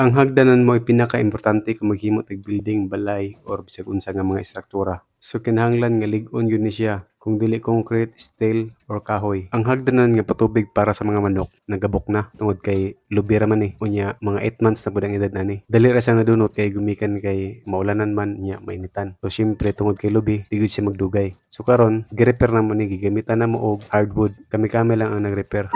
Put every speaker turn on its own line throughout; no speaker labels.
Ang hagdanan mo'y pinakaimportante kung maghimo og building, balay or bisag unsa nga mga istruktura. So kinahanglan nga lig-on gyud ni siya kung dili concrete, steel or kahoy. Ang hagdanan nga patubig para sa mga manok nagabok na tungod kay lubi ra man unya mga 8 months na pud ang edad nani. Dali ra siya nadunot kay gumikan kay maulanan man nya mainitan. So syempre tungod kay lubi di gyud siya magdugay. So karon gi-repair na mo ni gigamitan na mo og hardwood. Kami-kami lang ang nag-repair.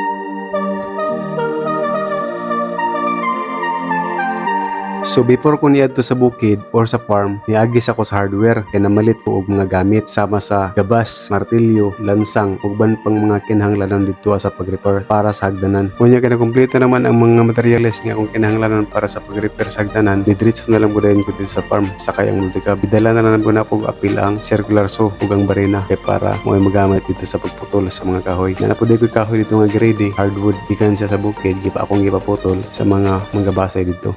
So before ko niadto sa bukid or sa farm, niagis ako sa hardware kay namalit ko og mga gamit sama sa gabas, martilyo, lansang ug ban pang mga kinahanglanon didto sa pag-repair para sa hagdanan. Kunya kay nakumpleto naman ang mga materyales nga akong kinahanglanon para sa pag-repair sa hagdanan, didiretso na lang ko ko dito sa farm sakay ang multicab. Bidala na lang ko na og apil ang circular saw ug ang barena kay para mo magamit dito sa pagputol sa mga kahoy. Na napud ko kahoy dito nga grade hardwood gikan siya sa bukid, gipa akong gipaputol sa mga basay dito.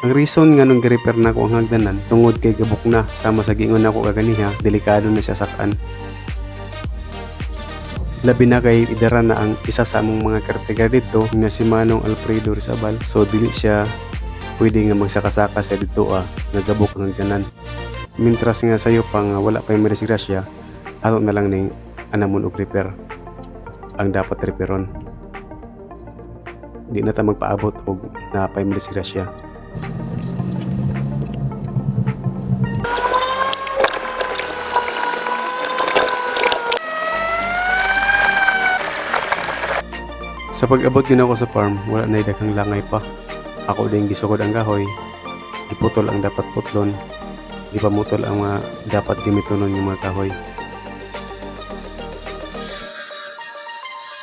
Ang reason nga nung gi-repair na ko ang hagdanan tungod kay gabok na sama sa gingon nako kaganiha, delikado na siya sakan. Labi na kay idara na ang isa sa among mga caretaker dito nga si Manong Alfredo Rizabal. So dili siya pwede nga magsakasaka sa dito nagabok ang hagdanan. Mintras nga sayo pang wala pa yung disgrasya, ato na lang ning anamon og repair ang dapat repairon. Di na ta magpaabot og napay disgrasya. Sa pag-abot din ako sa farm, wala na daghang langay pa. Ako din gisugod ang kahoy, iputol ang dapat putlon, ipamutol ang mga dapat gimitonon yung mga kahoy.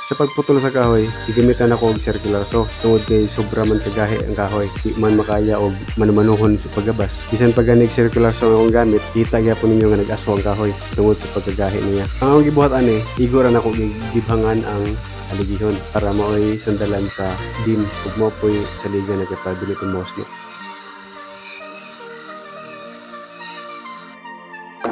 Sa pagputol sa kahoy, gigamitan ako og circular saw tungod kay sobra man kagahi ang kahoy, di man makaya og manumanuhon sa paggabas. Bisan pag ganig circular saw akong gamit, kita gyapon ninyo nga nag-aswa ang kahoy tungod sa pagkagahi niya. Ang akong gibuhat ani, igoran ako gibhangan ang aligihon para maoy sandalan sa beam ug mo po'y saligan na kapabilit ng mosno.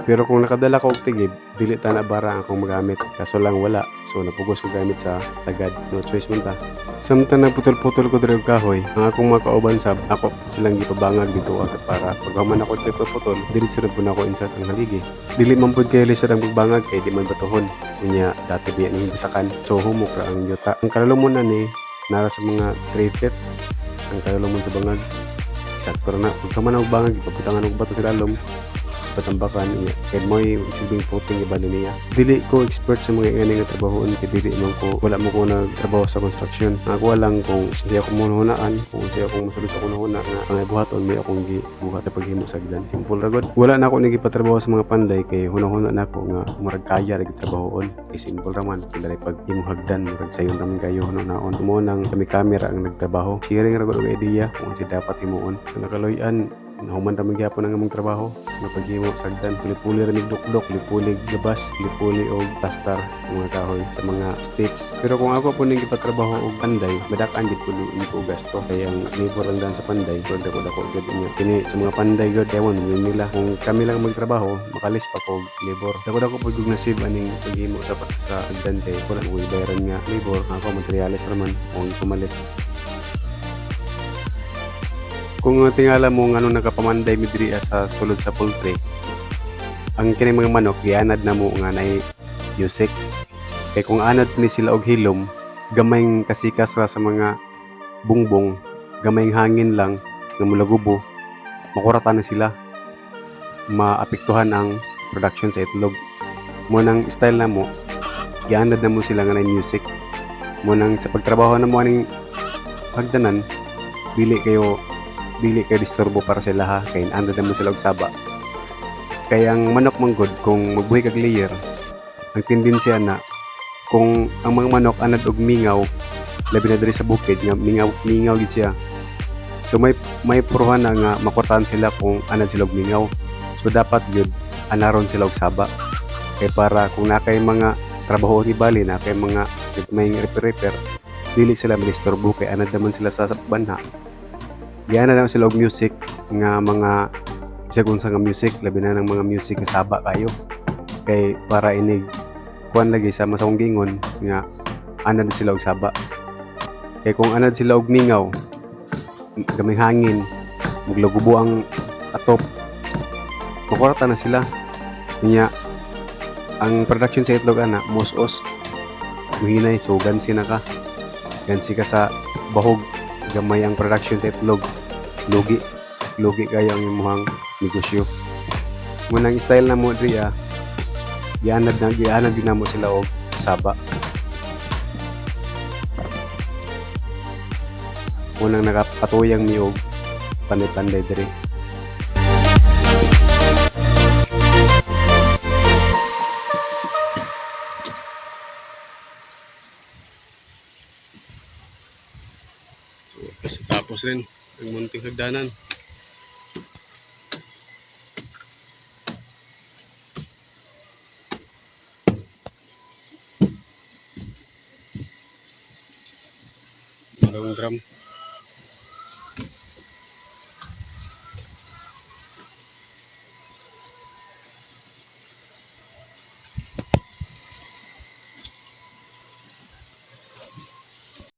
Pero kung nakadala ko og tigib, dili ta na bara ang akong magamit. Kaso lang wala, so napugos ko gamit sa tagad. No choice man ta. Samtang nagputol-putol ko diri og kahoy, ang akong mga kauban sab, ako silang gipabangag dito para paghuman ako trip putol, diretso na pud ako insert ang haligi. Dili man pud kay lisod ang pagbangag kay di man batuhon. Kunya dati biya ni bisakan. So humok ra ang yuta. Ang kalulumunan ni nara sa mga 3 feet. Ang kalulumon sa bangag. Sakto na. Pagka man og bangag, ipabutangan og bato sa lalom. Patambakan niya kay mo'y silbing puting iba niya. Dili ko expert sa mga nga trabahoon kay dili man ko wala mo ko nagtrabaho sa construction. Ako lang kung siya ko munahunaan, kung siya akong masulod sa kunahuna nga ang buhaton may akong gibuhat sa paghimo sa hagdan. Simple ra gud. Wala na ako nagipatrabaho sa mga panday kay hunahuna na ako nga murag kaya ra gitrabahoon. Kay simple ra man kay pag himo hagdan murag sayon ra man kayo hunaon. Mo nang kami kamera ang nagtrabaho. Sharing ra gud og idea kung si dapat himuon. So nakaloy-an nahuman ramang gyapon ang among trabaho nga paghimo sa hagdan. Puli-puli ra mig dukdok, puli-puli gabas, puli-puli og plaster mga kahoy sa mga steps. Pero kung ako po ning gipatrabaho og panday, madak-an gid pud ko gasto kay ang labor lang dan sa panday pud dako gud niya. Kini sa mga panday gud ewan nila kung kami lang magtrabaho, makalis pa ko labor. Dako pud gug nasib aning paghimo sa hagdan kay wala ko bayaran nga labor, ako materyales ra man kung kumalit. Kung tingala mo nga nakapamanday mi diri sa sulod sa poultry, ang kini mga manok gianad na mo nga nay music. Kay kung anad ni sila og hilom, gamayng kasikas ra sa mga bungbong, gamayng hangin lang nga mulagubo, makuratan na sila. Maapektuhan ang production sa itlog. Mo nang style na mo, gianad na mo sila nga nay music. Mo nang sa pagtrabaho na mo ning hagdanan, dili kayo disturbo para sila ha kay ando naman sila og saba. Kaya ang manok manggod kung magbuhi kag layer, ang tendensya na kung ang mga manok anad og mingaw, labi na diri sa bukid nga mingaw gid siya. So may puruhan na nga makurtahan sila kung anad sila og mingaw. So dapat gyud anaron sila og saba. Kay para kung nakay mga trabaho ni bali na kay mga may repair, dili sila madisturbo kay anad naman sila sa banha. Yan na lang sila og music nga mga bisag unsa nga music, labi na ng mga music nga saba kayo. Kay para inig kuan lagi sa masakong gingon nga anad sila og saba. Kay kung anad sila og mingaw, gamay hangin, maglugubo ang atop, makurata na sila. Niya, ang production sa itlog ana, mos-os, muhinay, so gansi na ka. Gansi ka sa bahog, gamay ang production sa itlog. Lugi, lugi kayo ang imuhang negosyo. Munang style na mo diri gianad din na mo sila og saba. Munang nakapatuyang mi og panday-panday diri. So, kasi tapos rin ang munting hagdanan. Marong drum.